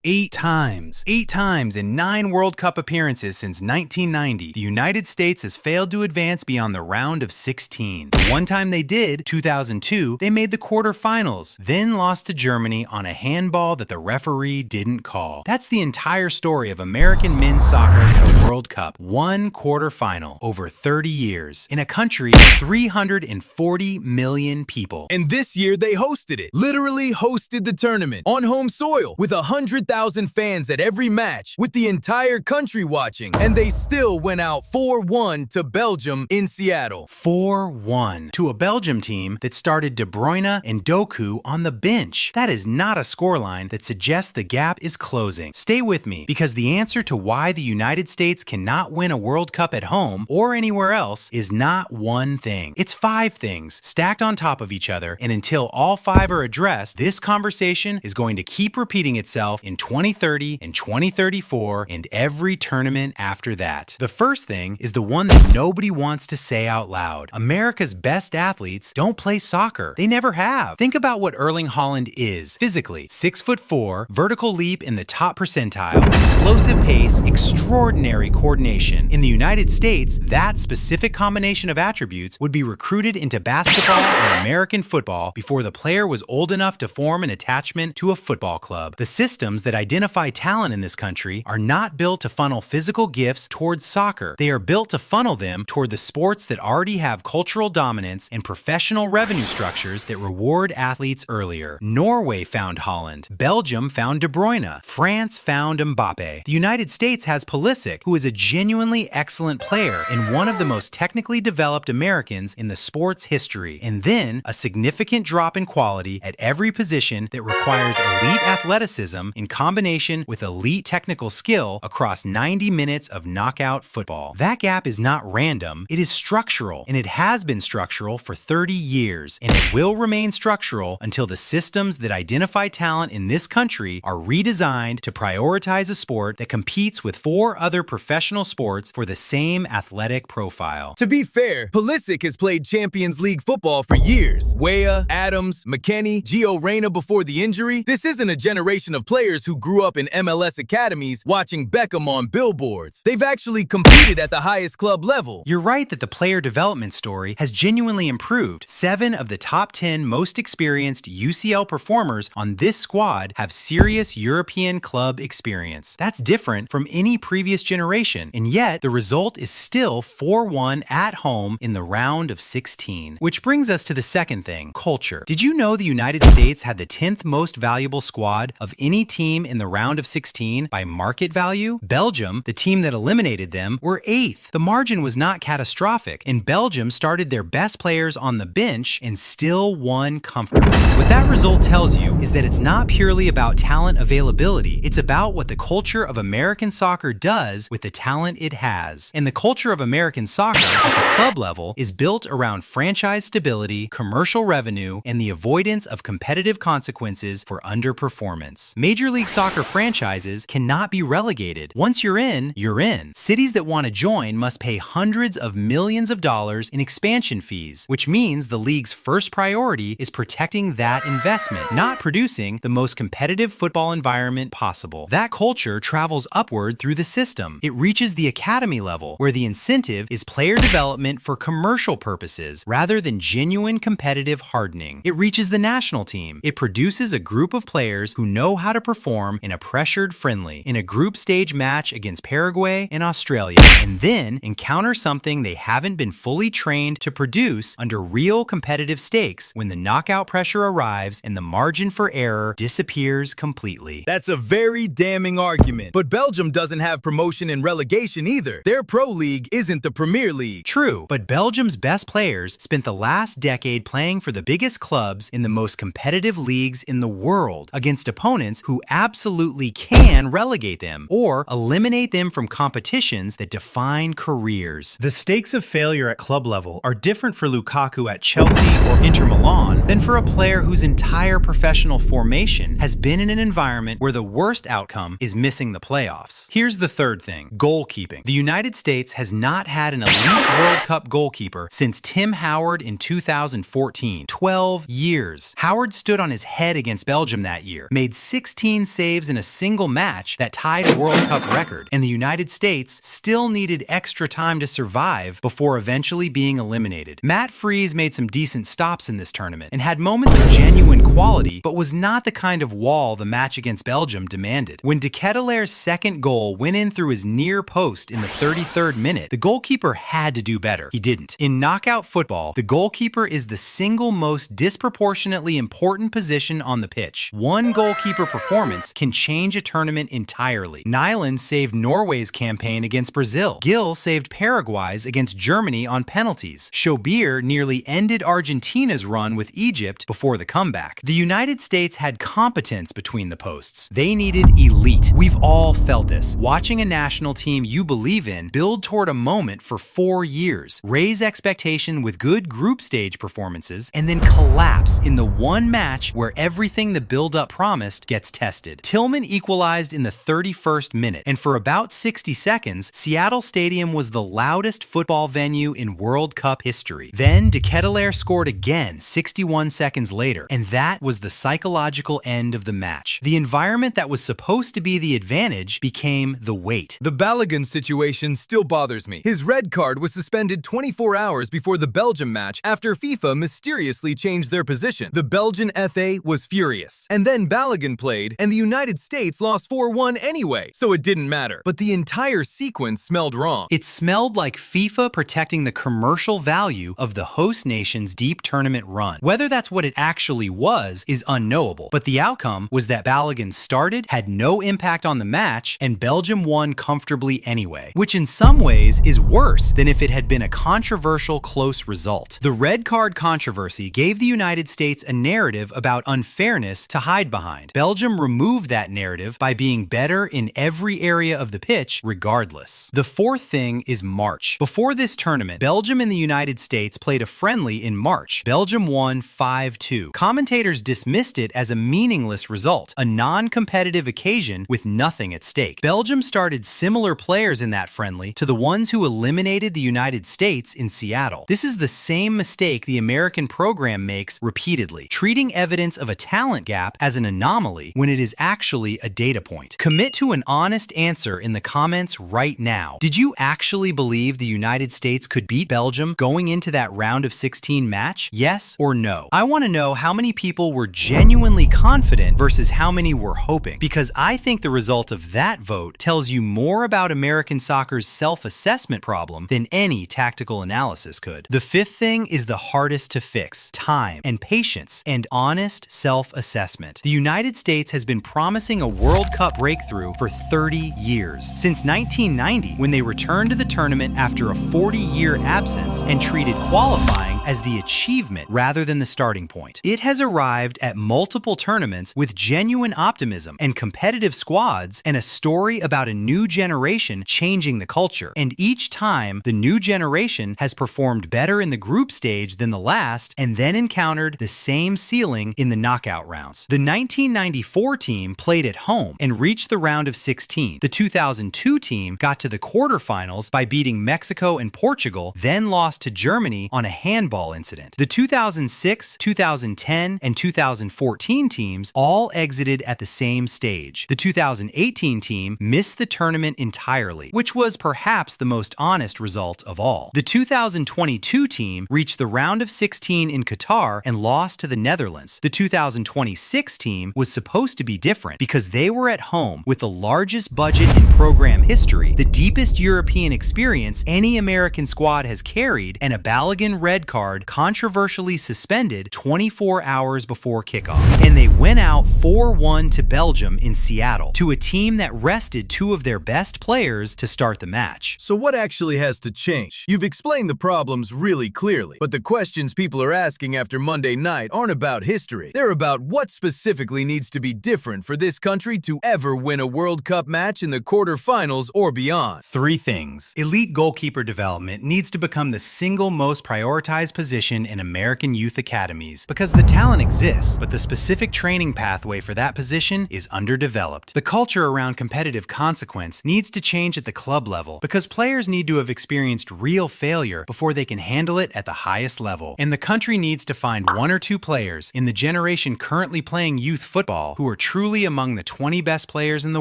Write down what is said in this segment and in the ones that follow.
8 times. 8 times in 9 World Cup appearances since 1990, the United States has failed to advance beyond the round of 16. The one time they did, 2002, they made the quarterfinals, then lost to Germany on a handball that the referee didn't call. That's the entire story of American men's soccer at a World Cup. One quarterfinal over 30 years in a country of 340 million people. And this year they hosted it. Literally hosted the tournament on home soil with 100,000 fans at every match, with the entire country watching. And they still went out 4-1 to Belgium in Seattle. 4-1 to a Belgium team that started De Bruyne and Doku on the bench. That is not a scoreline that suggests the gap is closing. Stay with me, because the answer to why the United States cannot win a World Cup at home or anywhere else is not one thing. It's 5 things stacked on top of each other, and until all 5 are addressed, this conversation is going to keep repeating itself in 2030 and 2034 and every tournament after that. The first thing is the one that nobody wants to say out loud. America's best athletes don't play soccer. They never have. Think about what Erling Haaland is physically. 6'4", vertical leap in the top percentile, explosive pace, extraordinary coordination. In the United States, that specific combination of attributes would be recruited into basketball or American football before the player was old enough to form an attachment to a football club. The systems that identify talent in this country are not built to funnel physical gifts towards soccer. They are built to funnel them toward the sports that already have cultural dominance and professional revenue structures that reward athletes earlier. Norway found Haaland. Belgium found De Bruyne. France found Mbappe. The United States has Pulisic, who is a genuinely excellent player and one of the most technically developed Americans in the sport's history. And then a significant drop in quality at every position that requires elite athleticism in combination with elite technical skill across 90 minutes of knockout football. That gap is not random, it is structural, and it has been structural for 30 years, and it will remain structural until the systems that identify talent in this country are redesigned to prioritize a sport that competes with 4 other professional sports for the same athletic profile. To be fair, Pulisic has played Champions League football for years. Weah, Adams, McKennie, Gio Reyna before the injury. This isn't a generation of players who grew up in MLS academies watching Beckham on billboards. They've actually competed at the highest club level. You're right that the player development story has genuinely improved. 7 of the top 10 most experienced UCL performers on this squad have serious European club experience. That's different from any previous generation, and yet the result is still 4-1 at home in the round of 16. Which brings us to the second thing, culture. Did you know the United States had the 10th most valuable squad of any team in the round of 16 by market value? Belgium, the team that eliminated them, were 8th. The margin was not catastrophic, and Belgium started their best players on the bench and still won comfortably. What that result tells you is that it's not purely about talent availability. It's about what the culture of American soccer does with the talent it has. And the culture of American soccer at the club level is built around franchise stability, commercial revenue, and the avoidance of competitive consequences for underperformance. Major League Soccer franchises cannot be relegated. Once you're in, you're in. Cities that want to join must pay hundreds of millions of dollars in expansion fees, which means the league's first priority is protecting that investment, not producing the most competitive football environment possible. That culture travels upward through the system. It reaches the academy level, where the incentive is player development for commercial purposes rather than genuine competitive hardening. It reaches the national team. It produces a group of players who know how to perform in a pressured friendly, in a group stage match against Paraguay and Australia, and then encounter something they haven't been fully trained to produce under real competitive stakes when the knockout pressure arrives and the margin for error disappears completely. That's a very damning argument. But Belgium doesn't have promotion and relegation either. Their pro league isn't the Premier League. True, but Belgium's best players spent the last decade playing for the biggest clubs in the most competitive leagues in the world against opponents who absolutely can relegate them or eliminate them from competitions that define careers. The stakes of failure at club level are different for Lukaku at Chelsea or Inter Milan than for a player whose entire professional formation has been in an environment where the worst outcome is missing the playoffs. Here's the third thing, goalkeeping. The United States has not had an elite World Cup goalkeeper since Tim Howard in 2014. 12 years. Howard stood on his head against Belgium that year, made 16 saves in a single match that tied a World Cup record, and the United States still needed extra time to survive before eventually being eliminated. Matt Freese made some decent stops in this tournament and had moments of genuine quality, but was not the kind of wall the match against Belgium demanded. When De Ketelaire's second goal went in through his near post in the 33rd minute, the goalkeeper had to do better. He didn't. In knockout football, the goalkeeper is the single most disproportionately important position on the pitch. One goalkeeper performance can change a tournament entirely. Nyland saved Norway's campaign against Brazil. Gill saved Paraguay's against Germany on penalties. Schobier nearly ended Argentina's run with Egypt before the comeback. The United States had competence between the posts. They needed elite. We've all felt this. Watching a national team you believe in build toward a moment for 4 years, raise expectation with good group stage performances, and then collapse in the one match where everything the build-up promised gets tested. Tillman equalized in the 31st minute, and for about 60 seconds, Seattle Stadium was the loudest football venue in World Cup history. Then De Ketelaere scored again 61 seconds later, and that was the psychological end of the match. The environment that was supposed to be the advantage became the weight. The Balogun situation still bothers me. His red card was suspended 24 hours before the Belgium match after FIFA mysteriously changed their position. The Belgian FA was furious. And then Balogun played, and the United States lost 4-1 anyway, so it didn't matter. But the entire sequence smelled wrong. It smelled like FIFA protecting the commercial value of the host nation's deep tournament run. Whether that's what it actually was is unknowable, but the outcome was that Balogun started, had no impact on the match, and Belgium won comfortably anyway, which in some ways is worse than if it had been a controversial close result. The red card controversy gave the United States a narrative about unfairness to hide behind. Belgium removed that narrative by being better in every area of the pitch regardless. The fourth thing is March. Before this tournament, Belgium and the United States played a friendly in March. Belgium won 5-2. Commentators dismissed it as a meaningless result, a non-competitive occasion with nothing at stake. Belgium started similar players in that friendly to the ones who eliminated the United States in Seattle. This is the same mistake the American program makes repeatedly, treating evidence of a talent gap as an anomaly when it is actually a data point. Commit to an honest answer in the comments right now. Did you actually believe the United States could beat Belgium going into that round of 16 match? Yes or no? I want to know how many people were genuinely confident versus how many were hoping, because I think the result of that vote tells you more about American soccer's self-assessment problem than any tactical analysis could. The fifth thing is the hardest to fix: time and patience and honest self-assessment. The United States has been promising a World Cup breakthrough for 30 years. Since 1990, when they returned to the tournament after a 40-year absence and treated qualifying as the achievement rather than the starting point. It has arrived at multiple tournaments with genuine optimism and competitive squads and a story about a new generation changing the culture. And each time, the new generation has performed better in the group stage than the last and then encountered the same ceiling in the knockout rounds. The 1994 team played at home and reached the round of 16. The 2002 team got to the quarterfinals by beating Mexico and Portugal, then lost to Germany on a handball incident. The 2006, 2010, and 2014 teams all exited at the same stage. The 2018 team missed the tournament entirely, which was perhaps the most honest result of all. The 2022 team reached the round of 16 in Qatar and lost to the Netherlands. The 2026 team was supposed to be different because they were at home with the largest budget in program history, the deepest European experience any American squad has carried, and a Balogun red card controversially suspended 24 hours before kickoff. And they went out 4-1 to Belgium in Seattle, to a team that rested two of their best players to start the match. So what actually has to change? You've explained the problems really clearly, but the questions people are asking after Monday night aren't about history. They're about what specifically needs to be different for this country to ever win a World Cup match in the quarterfinals or beyond. Three things. Elite goalkeeper development needs to become the single most prioritized position in American youth academies because the talent exists, but the specific training pathway for that position is underdeveloped. The culture around competitive consequence needs to change at the club level because players need to have experienced real failure before they can handle it at the highest level. And the country needs to find one or two players in the generation currently playing youth football who are truly truly among the 20 best players in the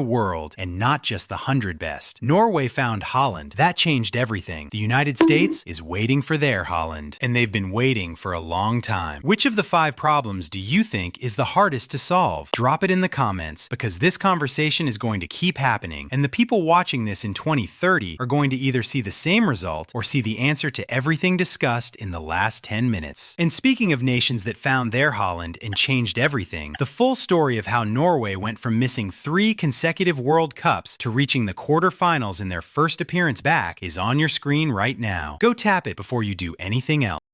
world and not just the 100 best. Norway found Holland. That changed everything. The United States is waiting for their Holland, and they've been waiting for a long time. Which of the 5 problems do you think is the hardest to solve? Drop it in the comments, because this conversation is going to keep happening, and the people watching this in 2030 are going to either see the same result or see the answer to everything discussed in the last 10 minutes. And speaking of nations that found their Holland and changed everything, the full story of how Norway went from missing 3 consecutive World Cups to reaching the quarterfinals in their first appearance back is on your screen right now. Go tap it before you do anything else.